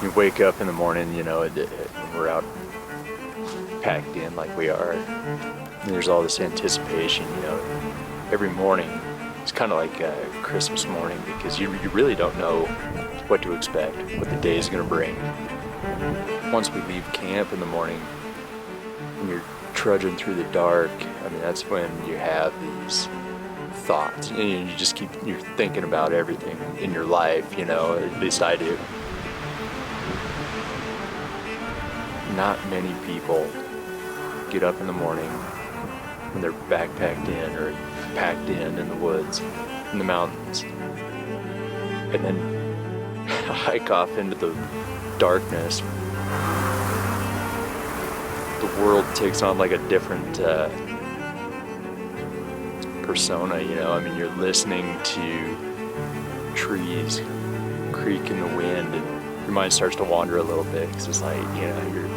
You wake up in the morning, you know, when we're out packed in like we are, and there's all this anticipation, you know. Every morning, it's kind of like a Christmas morning because you really don't know what to expect, what the day is going to bring. Once we leave camp in the morning, and you're trudging through the dark, I mean, that's when you have these thoughts, and you're thinking about everything in your life, you know, at least I do. Not many people get up in the morning when they're backpacked in or packed in the woods, in the mountains, and then hike off into the darkness. The world takes on like a different persona, you know. I mean, you're listening to trees creak in the wind, and your mind starts to wander a little bit because it's like, you know, you're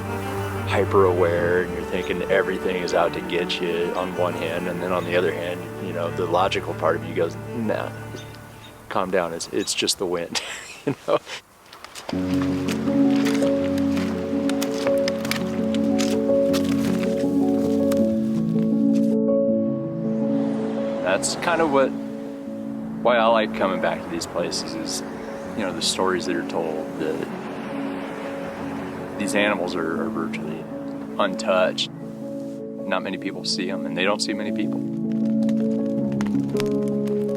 hyper aware and you're thinking everything is out to get you on one hand, and then on the other hand, you know, the logical part of you goes, nah, calm down, it's just the wind. You know. That's kind of why I like coming back to these places is, you know, the stories that are told. These animals are virtually untouched. Not many people see them, and they don't see many people.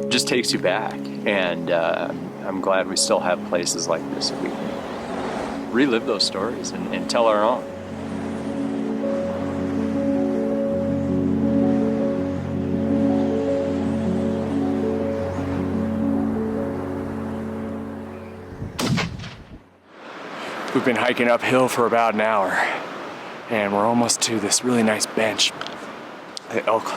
It just takes you back, and I'm glad we still have places like this that we can relive those stories and tell our own. We've been hiking uphill for about an hour, and we're almost to this really nice bench that elk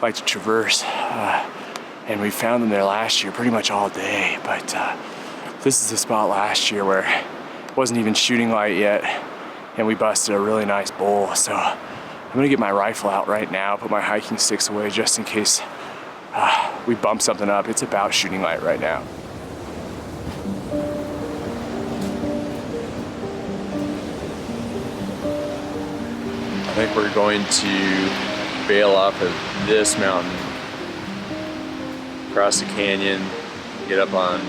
like to traverse. And we found them there last year pretty much all day, but this is the spot last year where it wasn't even shooting light yet, and we busted a really nice bull. So I'm gonna get my rifle out right now, put my hiking sticks away just in case we bump something up. It's about shooting light right now. I think we're going to bail off of this mountain, cross the canyon, get up on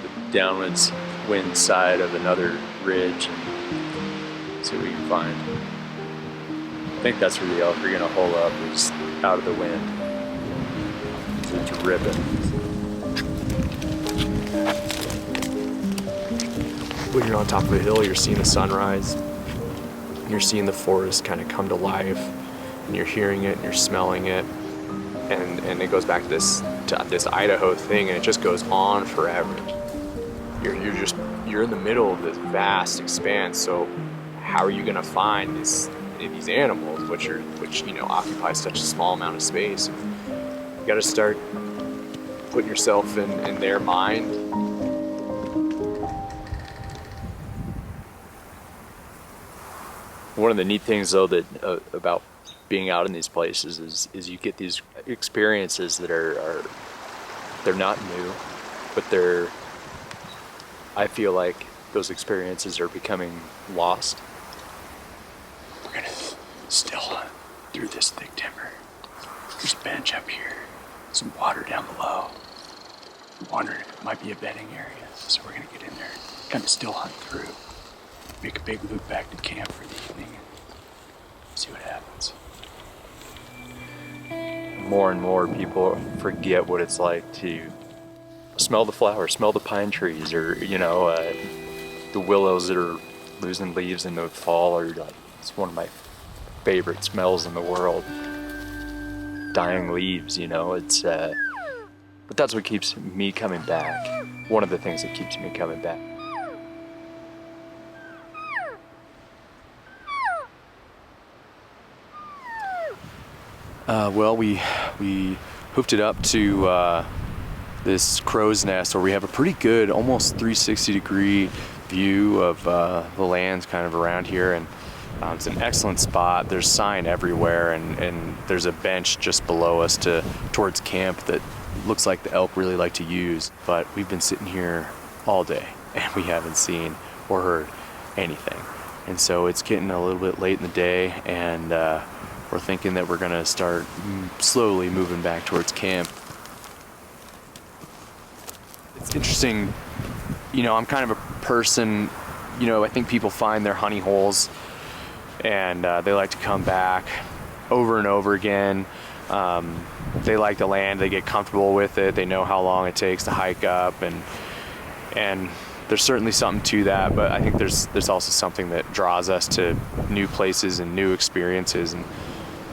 the downwind side of another ridge, and see what we can find. I think that's where the elk are gonna hole up, is out of the wind. So it's ripping. When you're on top of a hill, you're seeing the sunrise. You're seeing the forest kind of come to life, and you're hearing it, and you're smelling it, and it goes back to this Idaho thing, and it just goes on forever. You're in the middle of this vast expanse, so how are you gonna find these animals, which you know occupy such a small amount of space? You got to start putting yourself in their mind. One of the neat things, though, that about being out in these places is you get these experiences that they're not new, but I feel like those experiences are becoming lost. We're gonna still hunt through this thick timber. There's a bench up here, some water down below. I'm wondering if it might be a bedding area, so we're gonna get in there, kind of still hunt through. Make a big loop back to camp for the evening and see what happens. More and more people forget what it's like to smell the flowers, smell the pine trees, or you know, the willows that are losing leaves in the fall are like, it's one of my favorite smells in the world. Dying leaves, you know, but that's what keeps me coming back. One of the things that keeps me coming back. Well, we hoofed it up to this crow's nest where we have a pretty good, almost 360-degree view of the lands kind of around here, and it's an excellent spot. There's sign everywhere, and there's a bench just below us towards camp that looks like the elk really like to use. But we've been sitting here all day, and we haven't seen or heard anything. And so it's getting a little bit late in the day, and we're thinking that we're gonna start slowly moving back towards camp. It's interesting, you know, I'm kind of a person, you know, I think people find their honey holes, and they like to come back over and over again. They like the land, they get comfortable with it, they know how long it takes to hike up, and there's certainly something to that, but I think there's also something that draws us to new places and new experiences. And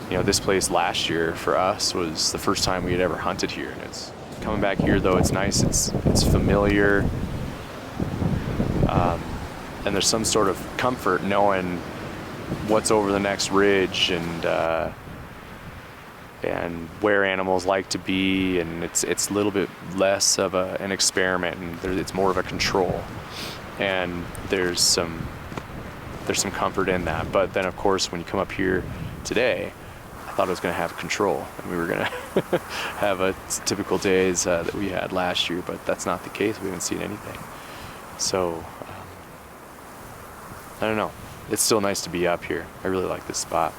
you know, this place last year for us was the first time we had ever hunted here, and it's coming back here, though it's nice, it's familiar, and there's some sort of comfort knowing what's over the next ridge, and where animals like to be, and it's a little bit less of an experiment, and it's more of a control, and there's some comfort in that. But then of course when you come up here today, I thought I was going to have control and we were going to have a typical days that we had last year, but that's not the case. We haven't seen anything, so I don't know, it's still nice to be up here. I really like this spot.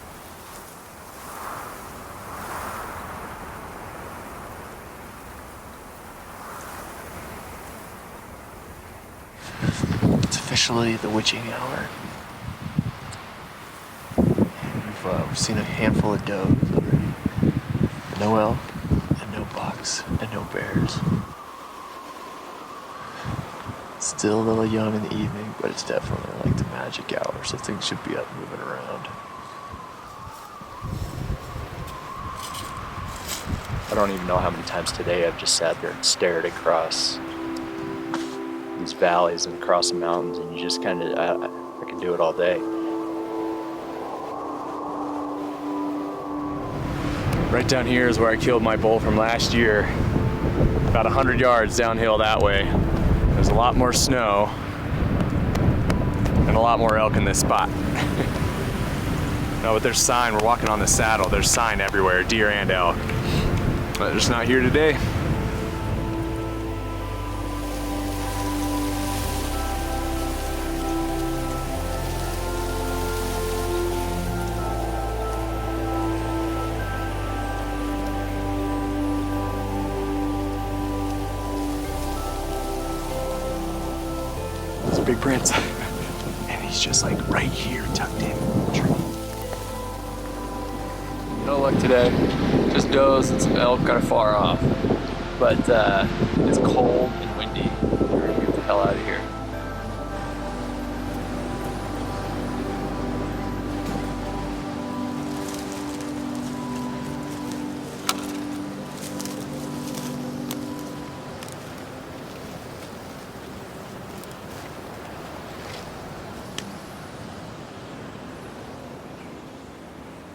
It's officially the witching hour. We've seen a handful of does already. No elk, and no bucks, and no bears. Still a little young in the evening, but it's definitely like the magic hour, so things should be up moving around. I don't even know how many times today I've just sat there and stared across these valleys and across the mountains, and you just kind of, I can do it all day. Right down here is where I killed my bull from last year. About 100 yards downhill that way. There's a lot more snow and a lot more elk in this spot. No, but there's sign, we're walking on the saddle, there's sign everywhere, deer and elk. But they're just not here today. Big Prince, and he's just like right here tucked in the tree. No luck today, just does and some elk kind of far off, but it's cold and windy. We're gonna get the hell out of here.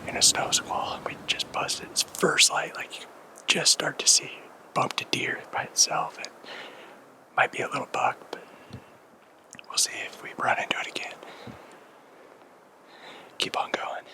In a snow squall, we just busted its first light, like you just start to see. Bumped a deer by itself. It might be a little buck, but we'll see if we run into it again. Keep on going.